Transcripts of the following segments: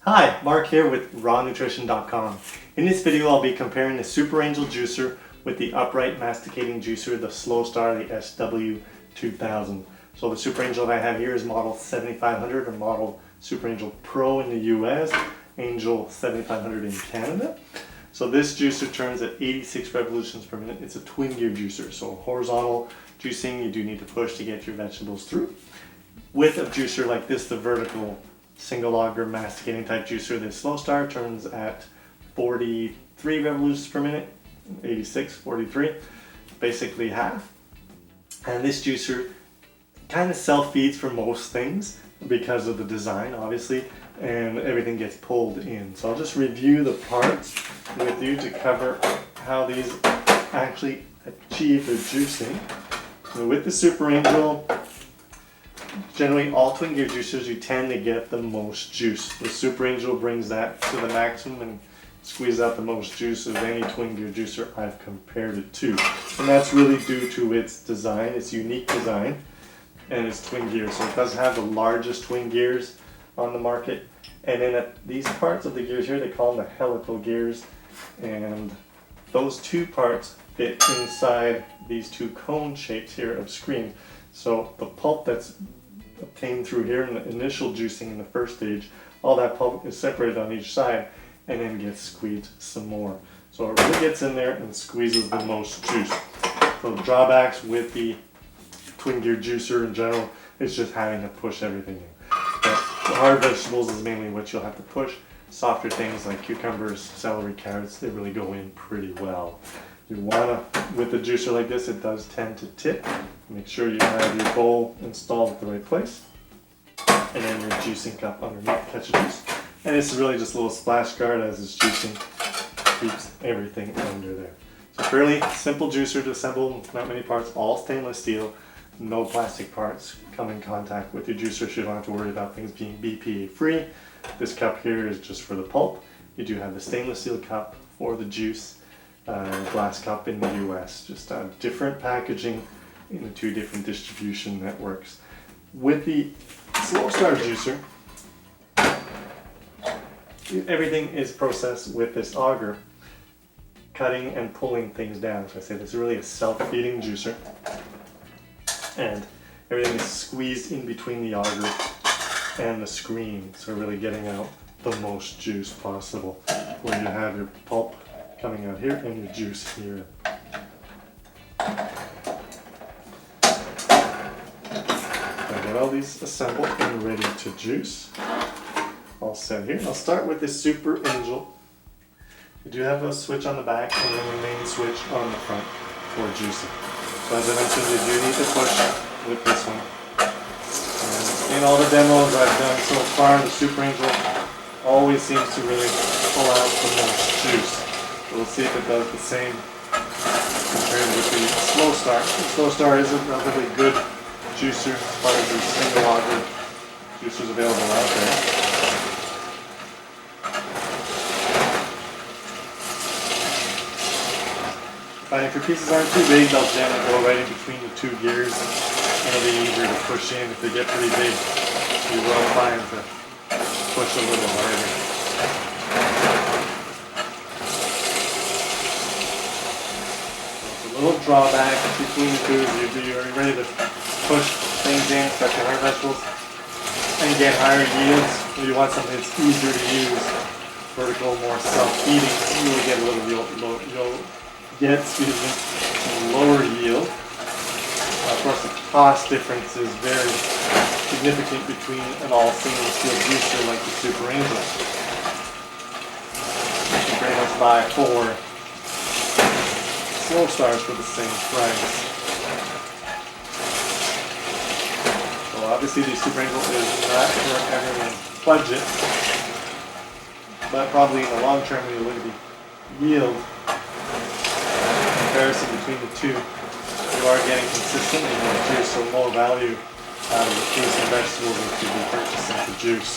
Hi, Mark here with RawNutrition.com. In this video I'll be comparing the Super Angel Juicer with the upright masticating juicer, the Slowstar, the SW2000. So the Super Angel that I have here is model 7500 or model Super Angel Pro in the US, Angel 7500 in Canada. So this juicer turns at 86 revolutions per minute. It's a twin gear juicer, so horizontal juicing you do need to push to get your vegetables through. With a juicer like this, the vertical single auger masticating type juicer, the Slowstar turns at 43 revolutions per minute, 86, 43, basically half. And this juicer kind of self-feeds for most things because of the design, obviously, and everything gets pulled in. So I'll just review the parts with you to cover how these actually achieve the juicing. So with the Super Angel, generally all twin gear juicers, you tend to get the most juice. The Super Angel brings that to the maximum and squeezes out the most juice of any twin gear juicer I've compared it to. And that's really due to its design, its unique design, and its twin gears. So it does have the largest twin gears on the market. And then these parts of the gears here, they call them the helical gears. And those two parts fit inside these two cone shapes here of screens. So the pulp that's obtained through here in the initial juicing in the first stage, all that pulp is separated on each side and then gets squeezed some more. So it really gets in there and squeezes the most juice. So the drawbacks with the twin gear juicer in general is just having to push everything in. But the hard vegetables is mainly what you'll have to push. Softer things like cucumbers, celery, carrots, they really go in pretty well. You wanna, with a juicer like this, it does tend to tip. Make sure you have your bowl installed at the right place. And then your juicing cup underneath to catch the juice. And it's really just a little splash guard as it's juicing, keeps everything under there. So fairly simple juicer to assemble, not many parts, all stainless steel, no plastic parts come in contact with your juicer, so you don't have to worry about things being BPA free. This cup here is just for the pulp. You do have the stainless steel cup for the juice, glass cup in the US, just different packaging in the two different distribution networks. With the Slowstar juicer, everything is processed with this auger, cutting and pulling things down. So I say this is really a self-feeding juicer, and everything is squeezed in between the auger and the screen, so really getting out the most juice possible, where you have your pulp coming out here and your juice here. I got all these assembled and ready to juice. All set here. I'll start with this Super Angel. You do have a switch on the back and then the main switch on the front for juicing. So as I mentioned, you do need to push with this one. And in all the demos I've done so far, the Super Angel always seems to really pull out the most juice. So we'll see if it does the same compared with the Slowstar. The Slowstar is a relatively good juicer as far as the single auger juicers available out there. If your pieces aren't too big, they'll generally go right in between the two gears. It'll be easier to push in. If they get pretty big, you will find to push a little harder. So it's a little drawback between the two. You're ready to push things in, especially hard vegetables, and get higher yields. You want something that's easier to use. Vertical, more self-feeding, you will get a little lower yield. Of course, the cost difference is very significant between an all stainless steel juicer like the Super Angel. You can pretty much buy 4 Slowstars for the same price. So obviously the Super Angel is not for everyone's budget, but probably in the long term when you look at the yield comparison between the two, you are getting consistently more juice, so more value out of the fruits and vegetables that you'll be purchasing for juice.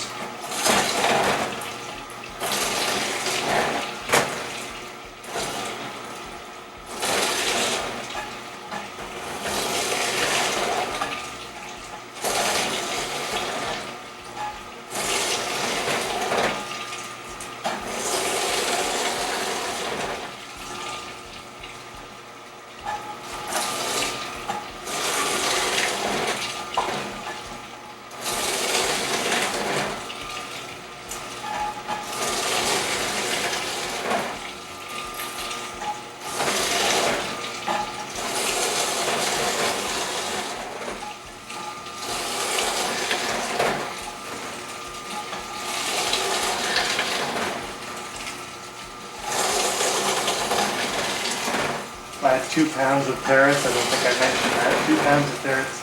2 pounds of carrots. I don't think I mentioned that. 2 pounds of carrots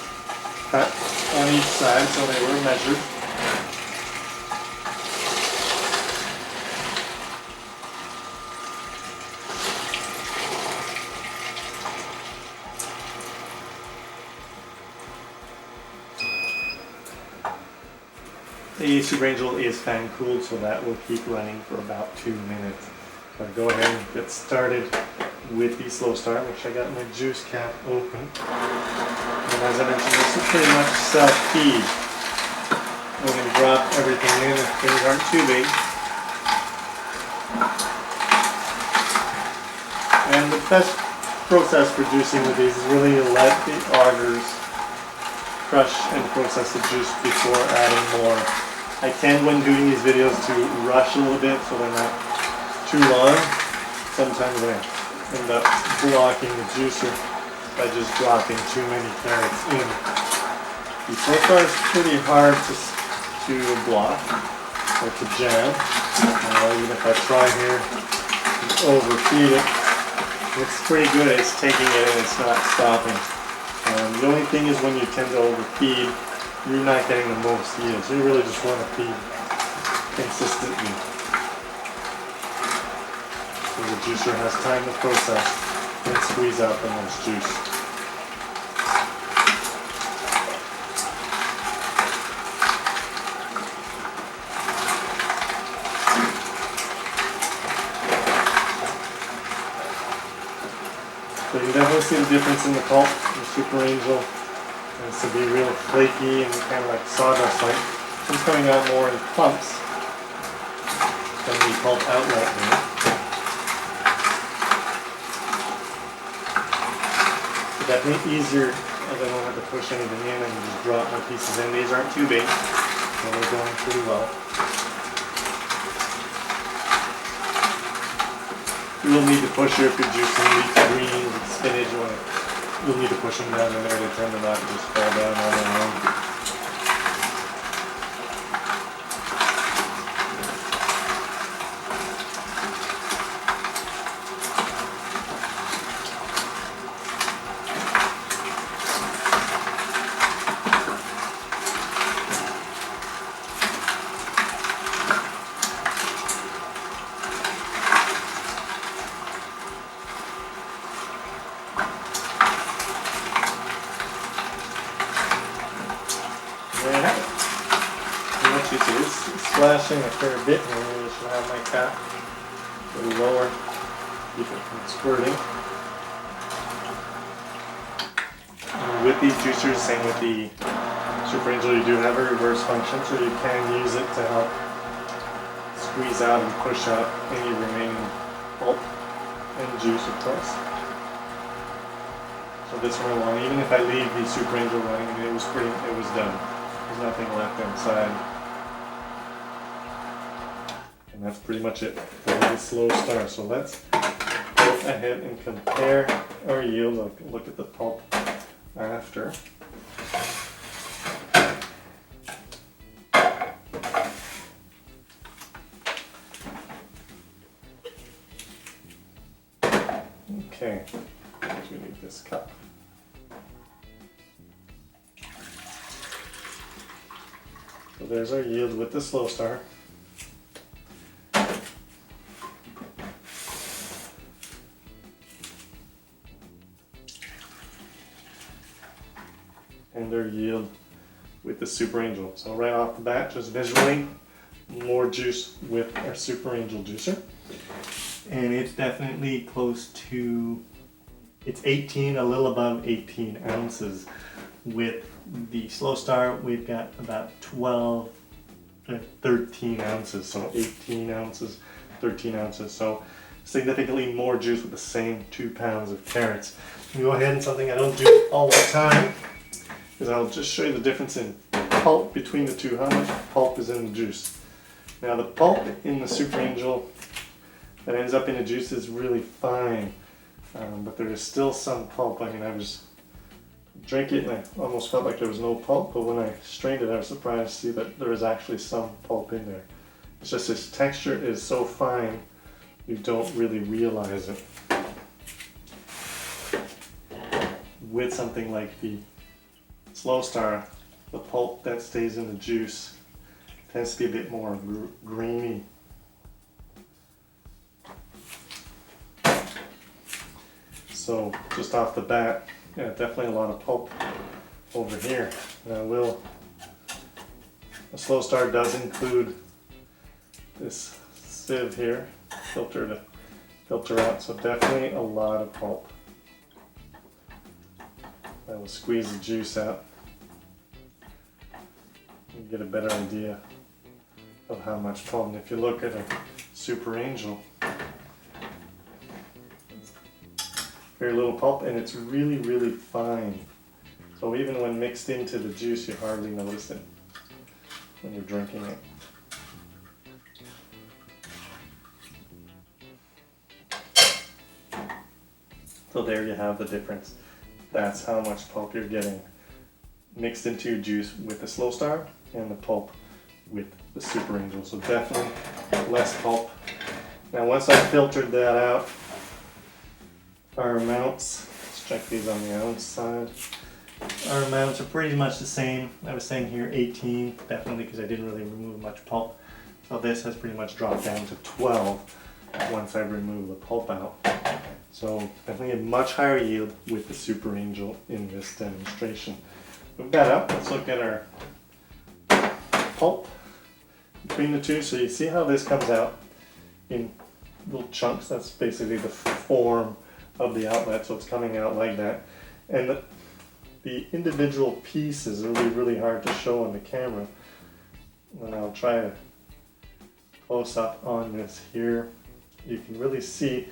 cut on each side, so they were measured. The Super Angel is fan cooled, so that will keep running for about 2 minutes. So I'll go ahead and get started with the Slowstar, which I got my juice cap open. And as I mentioned, this is pretty much self-feed. I'm going to drop everything in if things aren't too big. And the best process for juicing with these is really to let the augers crush and process the juice before adding more. I tend, when doing these videos, to rush a little bit so they're not too long. Sometimes I end up blocking the juicer by just dropping too many carrots in. The Slowstar is pretty hard to block or to jam. Even if I try here and overfeed it, it's pretty good. It's taking it and it's not stopping. The only thing is when you tend to overfeed, you're not getting the most yield. So you really just want to feed consistently, so the juicer has time to process and squeeze out the most juice. So you can definitely see the difference in the pulp. The Super Angel tends to be real flaky and kind of like sawdust-like. It's coming out more in clumps than the pulp outlet here. It's definitely easier as I don't have to push anything in and just drop my pieces in. These aren't too big, so they're going pretty well. You will need to push here if you're juicing leafy greens and spinach. You'll need to push them down in there. They tend to not just fall down on their own. There you have it. And what you see is splashing a fair bit here. I should have my cap a little lower, keep it from squirting. And with these juicers, same with the Super Angel, you do have a reverse function, so you can use it to help squeeze out and push out any remaining pulp and juice, of course. So this one alone, even if I leave the Super Angel running, it was done. There's nothing left inside. And that's pretty much it for the Slowstar. So let's go ahead and compare our yield. Look at the pulp after. Okay, we need this cup. So there's our yield with the Slowstar. And our yield with the Super Angel. So right off the bat, just visually, more juice with our Super Angel juicer. And it's definitely close to, it's 18, a little above 18 ounces. With the Slowstar, we've got about 12 to 13 ounces, so 18 ounces, 13 ounces, so significantly more juice with the same 2 pounds of carrots. I'm going to go ahead and something I don't do all the time is I'll just show you the difference in pulp between the two, how much pulp is in the juice. Now the pulp in the Super Angel that ends up in the juice is really fine, but there is still some pulp. I mean, I was drank it and I almost felt like there was no pulp, but when I strained it I was surprised to see that there is actually some pulp in there. It's just this texture is so fine you don't really realize it. with something like the Slowstar, the pulp that stays in the juice tends to be a bit more grainy. So just off the bat, yeah, definitely a lot of pulp over here. Now the Slowstar does include this sieve here, filter to filter out, so definitely a lot of pulp. I will squeeze the juice out and get a better idea of how much pulp. And if you look at a Super Angel, very little pulp, and it's really, really fine. So even when mixed into the juice, you hardly notice it when you're drinking it. So there you have the difference. That's how much pulp you're getting mixed into your juice with the Slowstar and the pulp with the Super Angel. So definitely less pulp. Now once I filtered that out, our amounts, let's check these on the ounce side. Our amounts are pretty much the same. I was saying here 18, definitely because I didn't really remove much pulp. So this has pretty much dropped down to 12 once I remove the pulp out. So definitely a much higher yield with the Super Angel in this demonstration. Move that up, let's look at our pulp between the two. So you see how this comes out in little chunks. That's basically the form of the outlet, so it's coming out like that. And the individual pieces are really hard to show on the camera. And I'll try to close up on this here. You can really see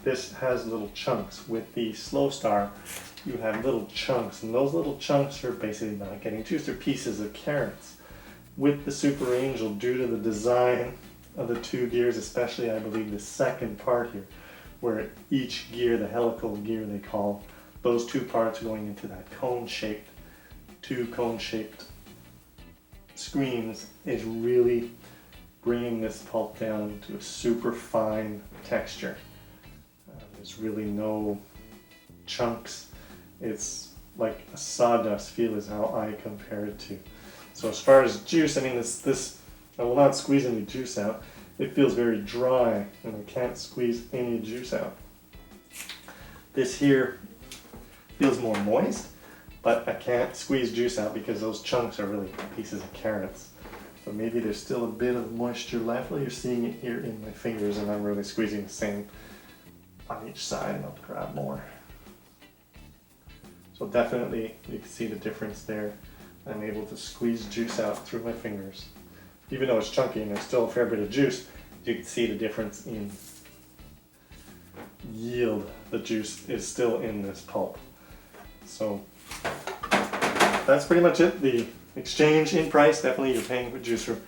this has little chunks. With the Slowstar, you have little chunks, and those little chunks are basically not getting juice. They're pieces of carrots. With the Super Angel, due to the design of the two gears, especially I believe the second part here, where each gear, the helical gear they call, those two parts going into that two cone-shaped screens, is really bringing this pulp down to a super fine texture. There's really no chunks. It's like a sawdust feel is how I compare it to. So as far as juice, I mean this I will not squeeze any juice out. It feels very dry and I can't squeeze any juice out. This here feels more moist, but I can't squeeze juice out because those chunks are really pieces of carrots. So maybe there's still a bit of moisture left. Well, you're seeing it here in my fingers, and I'm really squeezing the same on each side, and I'll grab more. So definitely you can see the difference there. I'm able to squeeze juice out through my fingers. Even though it's chunky and there's still a fair bit of juice, you can see the difference in yield. The juice is still in this pulp. So that's pretty much it. The exchange in price, definitely you're paying for juicer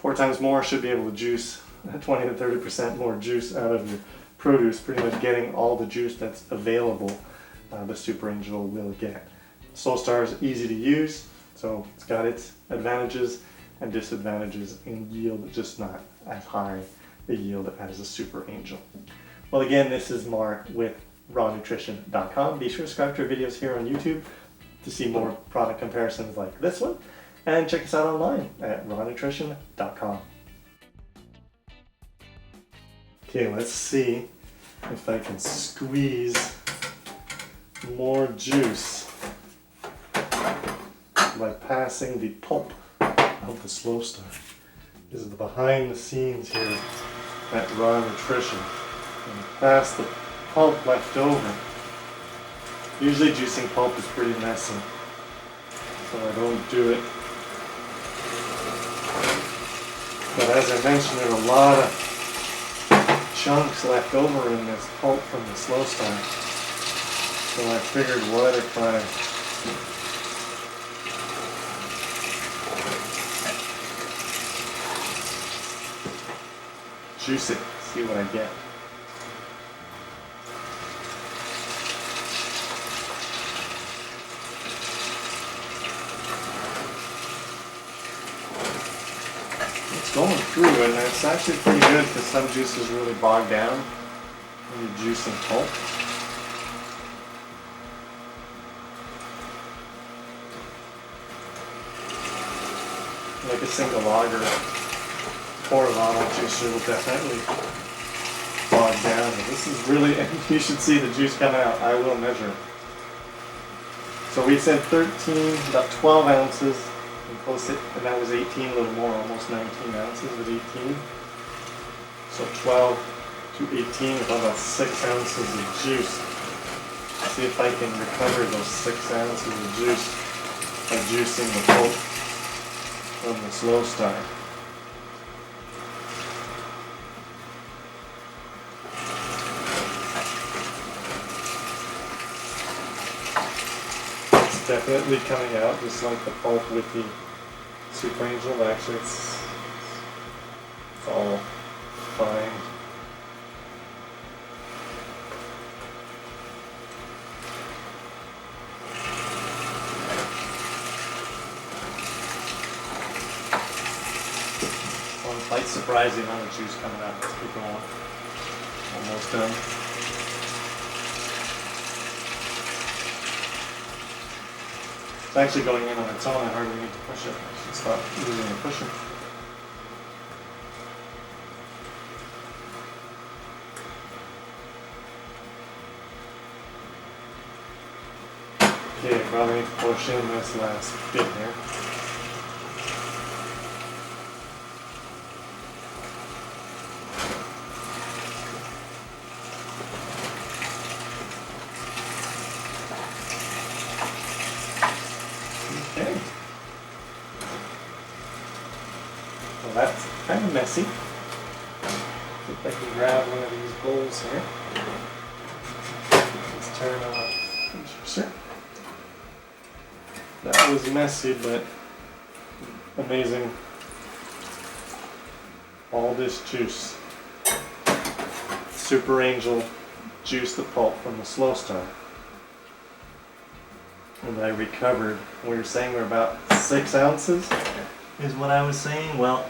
4 times more, should be able to juice 20 to 30% more juice out of your produce, pretty much getting all the juice that's available. The Super Angel will get. Slowstar is easy to use, so it's got its advantages and disadvantages in yield, just not as high a yield as a Super Angel. Well, again, this is Mark with RawNutrition.com. Be sure to subscribe to our videos here on YouTube to see more product comparisons like this one, and check us out online at RawNutrition.com. Okay, let's see if I can squeeze more juice by passing the pulp of the Slowstar. This is the behind the scenes here at RawNutrition. And pass the pulp left over. Usually juicing pulp is pretty messy, so I don't do it. But as I mentioned, there are a lot of chunks left over in this pulp from the Slowstar. So I figured, what if I juice it, see what I get. It's going through, and it's actually pretty good because some juices really bog down when you're juicing pulp. like a single lager horizontal juicer will definitely bog down. But this is really, you should see the juice come out. I will measure. So we said 13, about 12 ounces, and that was 18, a little more, almost 19 ounces with 18. So 12 to 18 with about 6 ounces of juice. See if I can recover those 6 ounces of juice by juicing the pulp from the Slowstar. It's definitely coming out just like the pulp with the Super Angel. Actually, it's all fine. Quite surprising amount of juice coming out. Let's keep going. Almost done. It's actually going in on its own. I hardly need to push it. I should stop using the pusher. Okay, probably need to push in this last bit here. Okay. Well, that's kind of messy. See if I can grab one of these bowls here. Let's turn on the juicer. That was messy, but amazing. All this juice. Super Angel juice the pulp from the Slowstar. And I recovered. We were saying we're about 6 ounces, is what I was saying. Well,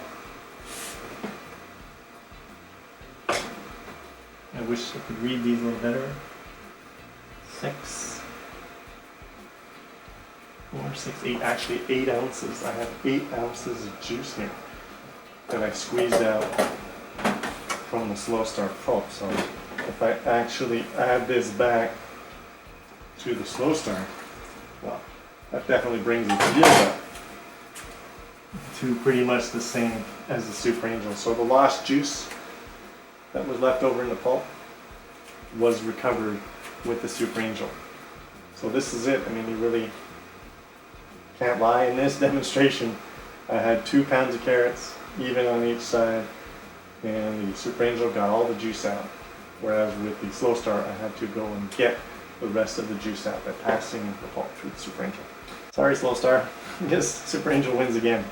I wish I could read these a little better. 6, 4, 6, 8, actually 8 ounces. I have 8 ounces of juice here that I squeezed out from the Slowstar pulp. So if I actually add this back to the Slowstar, well, that definitely brings its yield up to pretty much the same as the Super Angel. So the lost juice that was left over in the pulp was recovered with the Super Angel. So this is it. I mean, you really can't lie. In this demonstration, I had 2 pounds of carrots, even on each side, and the Super Angel got all the juice out. Whereas with the Slowstar, I had to go and get the rest of the juice out by passing the pulp through the Super Angel. Sorry, Slowstar. I guess Super Angel wins again.